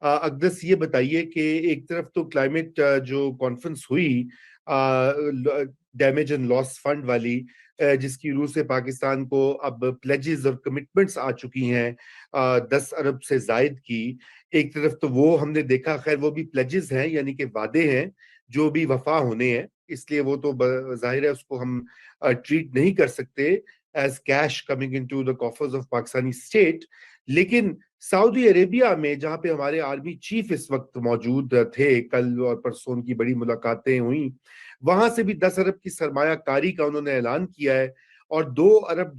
अकदस ये बताइए कि एक तरफ तो क्लाइमेट जो कॉन्फ्रेंस हुई डैमेज एंड लॉस फंड वाली, जिसकी रूह से पाकिस्तान को अब प्लेजेस और कमिटमेंट्स आ चुकी हैं 10 अरब से जायद की। एक तरफ तो वो हमने देखा, खैर वो भी प्लेजेस हैं, यानी कि वादे हैं जो भी वफा होने हैं, इसलिए वो तो जाहिर है उसको हम ट्रीट नहीं कर सकते as cash coming into the coffers of Pakistani state. लेकिन सऊदी अरेबिया में, जहां पे हमारे आर्मी चीफ इस वक्त मौजूद थे, कल और परसों की बड़ी मुलाकातें हुई, वहां से भी 10 अरब की सरमायाकारी का उन्होंने ऐलान किया है। और $2 अरब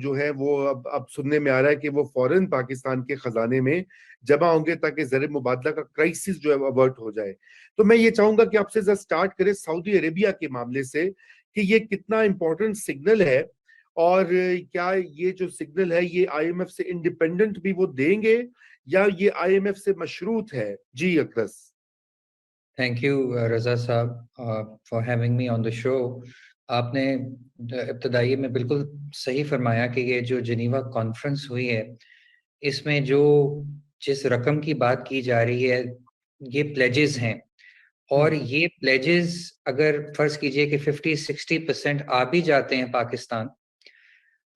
जो है वो अब सुनने में आ रहा है कि वो फौरन पाकिस्तान के खजाने में जमा होंगे ताकि ज़र मुबादला का क्राइसिस जो है अवर्ट हो जाए। तो मैं ये चाहूंगा कि आपसे जरा स्टार्ट करें सऊदी अरेबिया के मामले से कि ये कितना इंपॉर्टेंट सिग्नल है, और क्या ये जो सिग्नल है ये आईएमएफ से इंडिपेंडेंट भी वो देंगे या ये आईएमएफ से मशरूत है? जी अकरस। थैंक यू रजा साहब for having me on the show. आपने इब्तदाई में बिल्कुल सही फरमाया कि ये जो जिनीवा कॉन्फ्रेंस हुई है, इसमें जो जिस रकम की बात की जा रही है, ये प्लेजेस हैं। और ये प्लेजेस अगर फर्ज कीजिए कि 50-60% आ भी जाते हैं पाकिस्तान,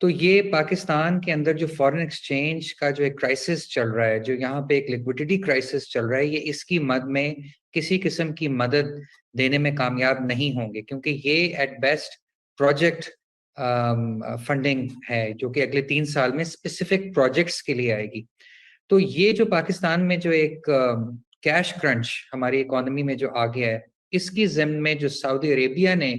तो ये पाकिस्तान के अंदर जो फॉरेन एक्सचेंज का जो एक क्राइसिस चल रहा है, जो यहाँ पे एक लिक्विडिटी क्राइसिस चल रहा है, ये इसकी मद में किसी किस्म की मदद देने में कामयाब नहीं होंगे, क्योंकि ये एट बेस्ट प्रोजेक्ट फंडिंग है जो कि अगले 3 साल में स्पेसिफिक प्रोजेक्ट्स के लिए आएगी। तो ये जो पाकिस्तान में जो एक कैश क्रंच हमारी इकोनॉमी में जो आ गया है, इसकी ज़िम्न में जो सऊदी अरेबिया ने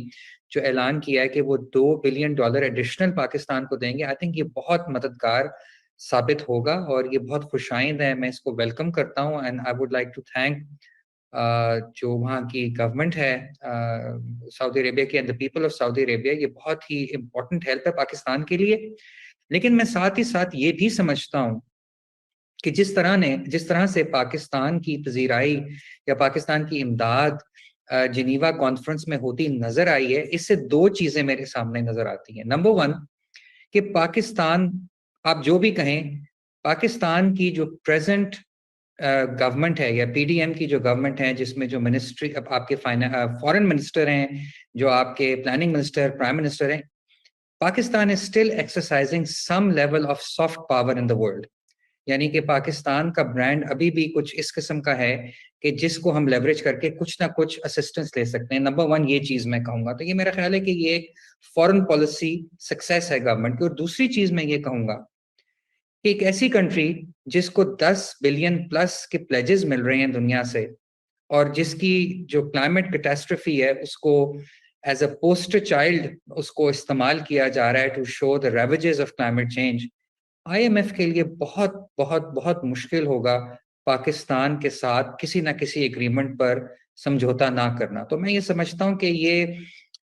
जो ऐलान किया है कि वो $2 बिलियन एडिशनल पाकिस्तान को देंगे, आई थिंक ये बहुत मददगार साबित होगा और ये बहुत खुशाइंद है। मैं इसको वेलकम करता हूँ and I would like to thank जो वहाँ की गवर्नमेंट है सऊदी अरेबिया की and the people of Saudi Arabia. ये बहुत ही इम्पोर्टेंट हेल्प है पाकिस्तान के लिए। लेकिन मैं साथ ही साथ ये भी समझता हूँ कि जिस तरह से पाकिस्तान की पजीराई या पाकिस्तान की इमदाद जिनीवा कॉन्फ्रेंस में होती नजर आई है, इससे दो चीजें मेरे सामने नजर आती हैं। नंबर वन, कि पाकिस्तान, आप जो भी कहें, पाकिस्तान की जो प्रेजेंट गवर्नमेंट है या पीडीएम की जो गवर्नमेंट है, जिसमें जो मिनिस्ट्री आपके फॉरेन मिनिस्टर हैं, जो आपके प्लानिंग मिनिस्टर, प्राइम मिनिस्टर हैं, Pakistan is still exercising some level of soft power in the world. यानी कि पाकिस्तान का ब्रांड अभी भी कुछ इस किस्म का है कि जिसको हम लेवरेज करके कुछ ना कुछ असिस्टेंस ले सकते हैं। नंबर वन, ये चीज मैं कहूंगा। तो ये मेरा ख्याल है कि ये एक फॉरेन पॉलिसी सक्सेस है गवर्नमेंट की। और दूसरी चीज मैं ये कहूंगा कि एक ऐसी कंट्री जिसको 10 बिलियन प्लस के प्लेजेस मिल रहे हैं दुनिया से, और जिसकी जो क्लाइमेट कैटास्ट्रफी है उसको एज अ पोस्टर चाइल्ड उसको इस्तेमाल किया जा रहा है to show the ravages of climate change, IMF के लिए बहुत बहुत बहुत मुश्किल होगा पाकिस्तान के साथ किसी ना किसी एग्रीमेंट पर समझौता ना करना। तो मैं ये समझता हूँ कि ये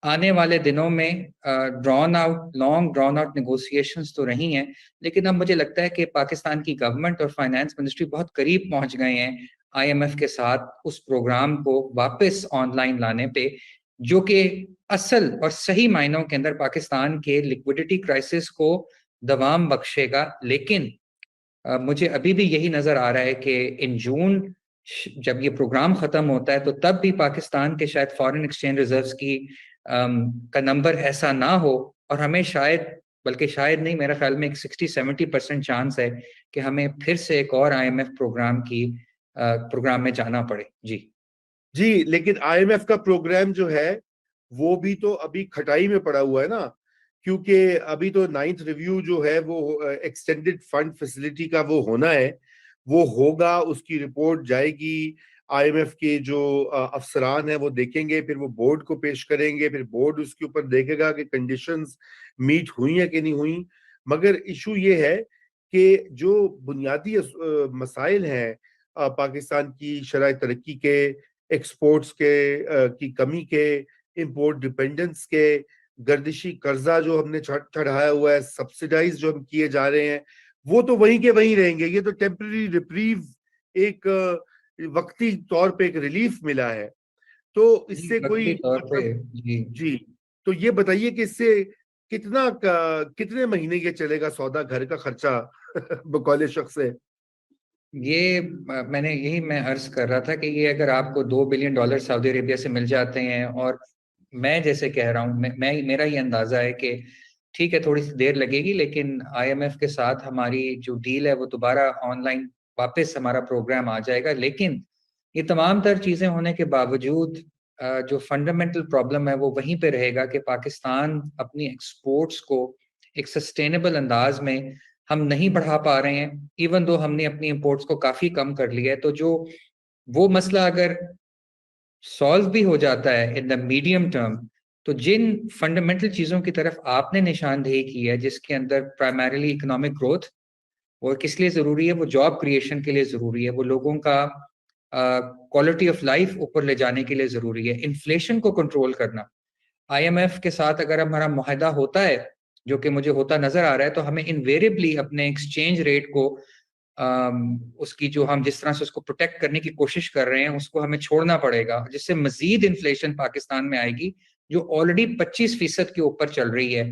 आने वाले दिनों में लॉन्ग ड्रॉन आउट नेगोशिएशंस तो रही हैं, लेकिन अब मुझे लगता है कि पाकिस्तान की गवर्नमेंट और फाइनेंस मिनिस्ट्री बहुत करीब पहुंच गए हैं आईएमएफ के साथ उस प्रोग्राम को वापस ऑनलाइन लाने पे, जो कि असल और सही मायनों के अंदर पाकिस्तान के लिक्विडिटी क्राइसिस को दवाम बख्शेगा। लेकिन मुझे अभी भी यही नजर आ रहा है कि इन जून जब ये प्रोग्राम खत्म होता है, तो तब भी पाकिस्तान के शायद फॉरेन एक्सचेंज रिजर्व्स की का नंबर ऐसा ना हो, और हमें शायद, बल्कि शायद नहीं, मेरा ख्याल में एक 60-70% चांस है कि हमें फिर से एक और आईएमएफ प्रोग्राम में जाना पड़े। जी, लेकिन आईएमएफ का प्रोग्राम जो है वो भी तो अभी खटाई में पड़ा हुआ है ना, क्योंकि अभी तो 9th रिव्यू जो है वो एक्सटेंडेड फंड फैसिलिटी का वो होना है, वो होगा, उसकी रिपोर्ट जाएगी, आईएमएफ के जो अफसरान हैं वो देखेंगे, फिर वो बोर्ड को पेश करेंगे, फिर बोर्ड उसके ऊपर देखेगा कि कंडीशंस मीट हुई है कि नहीं हुई। मगर इशू ये है कि जो बुनियादी मसाइल हैं पाकिस्तान की शरह तरक्की के, एक्सपोर्ट्स के की कमी के, इंपोर्ट डिपेंडेंस के, गर्दिशी कर्जा जो हमने चढ़ाया हुआ है, सब्सिडाइज जो हम किए जा रहे हैं, वो तो वहीं के वहीं रहेंगे। ये तो टेम्पररी रिप्रीव, एक वक्ती तौर पे एक रिलीफ मिला है, तो इससे कोई तौर पे मतलब जी, तो ये बताइए कि इससे कितने महीने ये चलेगा सौदा, घर का खर्चा बकौले शख्स है? یہ میں عرض کر رہا تھا کہ یہ اگر آپ کو $2 بلین سعودی عربیہ سے مل جاتے ہیں، اور میں جیسے کہہ رہا ہوں، میرا یہ اندازہ ہے کہ ٹھیک ہے تھوڑی سی دیر لگے گی، لیکن IMF کے ساتھ ہماری جو ڈیل ہے وہ دوبارہ آن لائن واپس ہمارا پروگرام آ جائے گا. لیکن یہ تمام تر چیزیں ہونے کے باوجود جو فنڈامنٹل پرابلم ہے وہ وہیں پہ رہے گا کہ پاکستان اپنی ایکسپورٹس کو ایک سسٹینیبل انداز میں ہم نہیں بڑھا پا رہے ہیں، ایون دو ہم نے اپنی امپورٹس کو کافی کم کر لیا ہے. تو جو وہ مسئلہ اگر سالو بھی ہو جاتا ہے ان دا میڈیم ٹرم، تو جن فنڈامنٹل چیزوں کی طرف آپ نے نشاندہی کی ہے، جس کے اندر پرائمریلی اکنامک گروتھ، وہ کس لیے ضروری ہے؟ وہ جاب کریشن کے لیے ضروری ہے، وہ لوگوں کا کوالٹی آف لائف اوپر لے جانے کے لیے ضروری ہے، انفلیشن کو کنٹرول کرنا. IMF کے ساتھ اگر ہمارا معاہدہ ہوتا ہے، جو کہ مجھے ہوتا نظر آ رہا ہے، تو ہمیں انویریبلی اپنے ایکسچینج ریٹ کو اس کی جو ہم جس طرح سے اس کو پروٹیکٹ کرنے کی کوشش کر رہے ہیں، اس کو ہمیں چھوڑنا پڑے گا، جس سے مزید انفلیشن پاکستان میں آئے گی، جو آلریڈی 25% کے اوپر چل رہی ہے،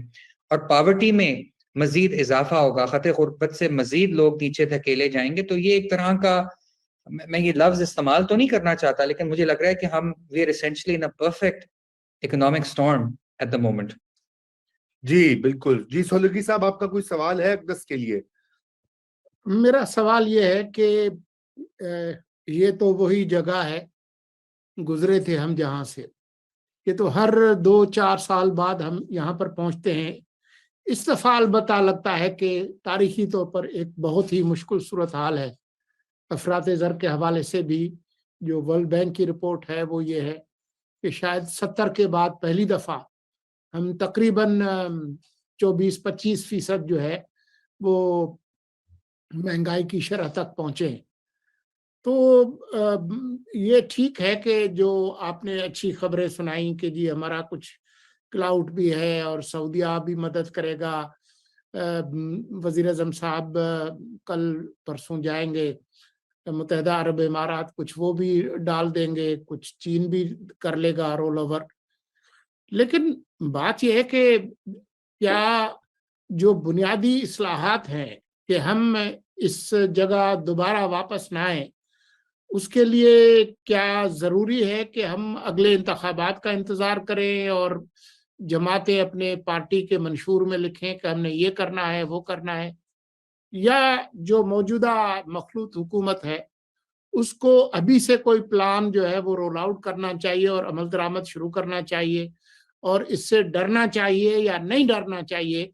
اور پاورٹی میں مزید اضافہ ہوگا، خط غربت سے مزید لوگ نیچے دھکیلے جائیں گے. تو یہ ایک طرح کا، میں یہ لفظ استعمال تو نہیں کرنا چاہتا، لیکن مجھے لگ رہا ہے کہ ہم we are essentially in a perfect economic storm at the moment. جی بالکل. جی سولگی صاحب، آپ کا کوئی سوال ہے اقدس کے لیے؟ میرا سوال یہ ہے کہ یہ تو وہی جگہ ہے، گزرے تھے ہم جہاں سے، یہ تو ہر 2-4 سال بعد ہم یہاں پر پہنچتے ہیں. اس دفعہ البتہ لگتا ہے کہ تاریخی طور پر ایک بہت ہی مشکل صورتحال ہے. افراط زر کے حوالے سے بھی جو ورلڈ بینک کی رپورٹ ہے وہ یہ ہے کہ شاید 70 کے بعد پہلی دفعہ ہم تقریباً 24-25% جو ہے وہ مہنگائی کی شرح تک پہنچے ہیں. تو یہ ٹھیک ہے کہ جو آپ نے اچھی خبریں سنائیں کہ جی ہمارا کچھ کلاؤڈ بھی ہے اور سعودیہ بھی مدد کرے گا. وزیر اعظم صاحب کل پرسوں جائیں گے متحدہ عرب امارات، کچھ وہ بھی ڈال دیں گے، کچھ چین بھی کر لے گا رول اوور. لیکن بات یہ ہے کہ کیا جو بنیادی اصلاحات ہیں کہ ہم اس جگہ دوبارہ واپس نہ آئیں، اس کے لیے کیا ضروری ہے کہ ہم اگلے انتخابات کا انتظار کریں اور جماعتیں اپنے پارٹی کے منشور میں لکھیں کہ ہم نے یہ کرنا ہے وہ کرنا ہے، یا جو موجودہ مخلوط حکومت ہے اس کو ابھی سے کوئی پلان جو ہے وہ رول آؤٹ کرنا چاہیے اور عمل درآمد شروع کرنا چاہیے، اور اس سے ڈرنا چاہیے یا نہیں ڈرنا چاہیے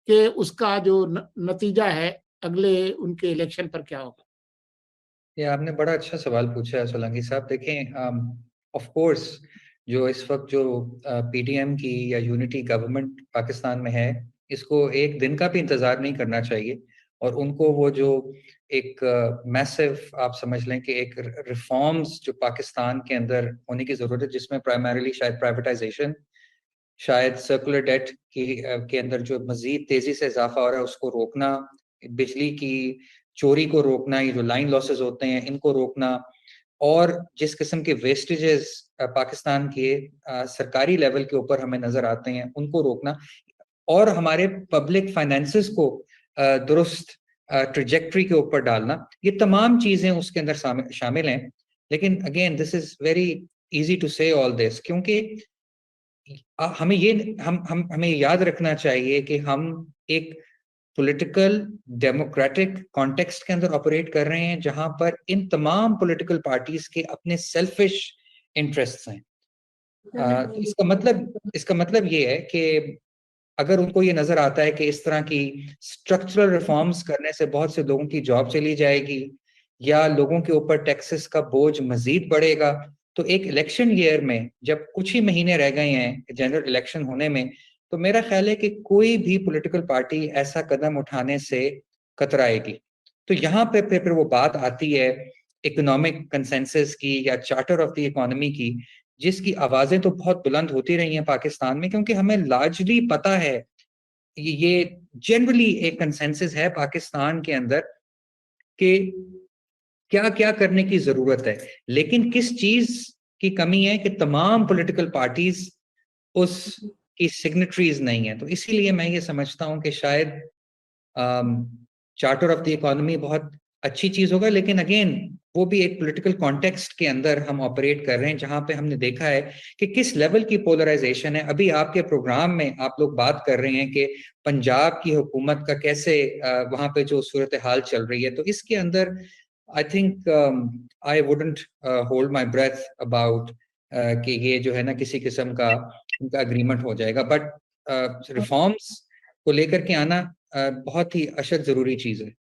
کہ اس کا جو نتیجہ ہے اگلے ان کے الیکشن پر کیا ہوگا؟ یہ آپ نے بڑا اچھا سوال پوچھا ہے سولنگی صاحب. دیکھیں، آف کورس جو اس وقت جو PDM کی یا یونٹی گورنمنٹ پاکستان میں ہے، اس کو ایک دن کا بھی انتظار نہیں کرنا چاہیے، اور ان کو وہ جو ایک میسو آپ سمجھ لیں کہ ایک ریفارمز جو پاکستان کے اندر ہونے کی ضرورت ہے، جس میں پرائمریلی شاید پرائیویٹائزیشن، شاید سرکولر ڈیٹ کے اندر جو مزید تیزی سے اضافہ ہو رہا ہے اس کو روکنا، بجلی کی چوری کو روکنا، یہ جو لائن لاسز ہوتے ہیں ان کو روکنا، اور جس قسم کے ویسٹیجز پاکستان کے سرکاری لیول کے اوپر ہمیں نظر آتے ہیں ان کو روکنا، اور ہمارے پبلک فائنینسز کو درست ٹریجیکٹری کے اوپر ڈالنا، یہ تمام چیزیں اس کے اندر شامل ہیں. لیکن again this is very easy to say all دس، کیونکہ ہمیں یاد رکھنا چاہیے کہ ہم ایک پولیٹیکل ڈیموکریٹک کانٹیکسٹ کے اندر آپریٹ کر رہے ہیں، جہاں پر ان تمام پولیٹیکل پارٹیز کے اپنے سیلفش انٹرسٹس ہیں. اس کا مطلب یہ ہے کہ اگر ان کو یہ نظر آتا ہے کہ اس طرح کی اسٹرکچرل ریفارمز کرنے سے بہت سے لوگوں کی جاب چلی جائے گی یا لوگوں کے اوپر ٹیکسز کا بوجھ مزید بڑھے گا، تو ایک الیکشن ایئر میں جب کچھ ہی مہینے رہ گئے ہیں جنرل الیکشن ہونے میں، تو میرا خیال ہے کہ کوئی بھی پولیٹیکل پارٹی ایسا قدم اٹھانے سے کترائے گی. تو یہاں پہ پھر وہ بات آتی ہے اکنامک کنسنسس کی یا چارٹر آف دی اکانومی کی، جس کی آوازیں تو بہت بلند ہوتی رہی ہیں پاکستان میں، کیونکہ ہمیں لارجلی پتہ ہے، یہ جنرلی ایک کنسنسس ہے پاکستان کے اندر کہ کیا کیا کرنے کی ضرورت ہے، لیکن کس چیز کی کمی ہے کہ تمام پولیٹیکل پارٹیز اس کی سگنیٹریز نہیں ہیں. تو اسی لیے میں یہ سمجھتا ہوں کہ شاید چارٹر آف دی اکانومی بہت अच्छी चीज होगा, लेकिन अगेन वो भी एक पॉलिटिकल कॉन्टेक्स्ट के अंदर हम ऑपरेट कर रहे हैं, जहां पे हमने देखा है कि किस लेवल की पोलराइजेशन है। अभी आपके प्रोग्राम में आप लोग बात कर रहे हैं कि पंजाब की हुकूमत का कैसे वहां पे जो सूरत हाल चल रही है, तो इसके अंदर I think I wouldn't hold my breath about कि ये जो है ना किसी किस्म का उनका अग्रीमेंट हो जाएगा, बट रिफॉर्म्स को लेकर के आना बहुत ही अशद जरूरी चीज है।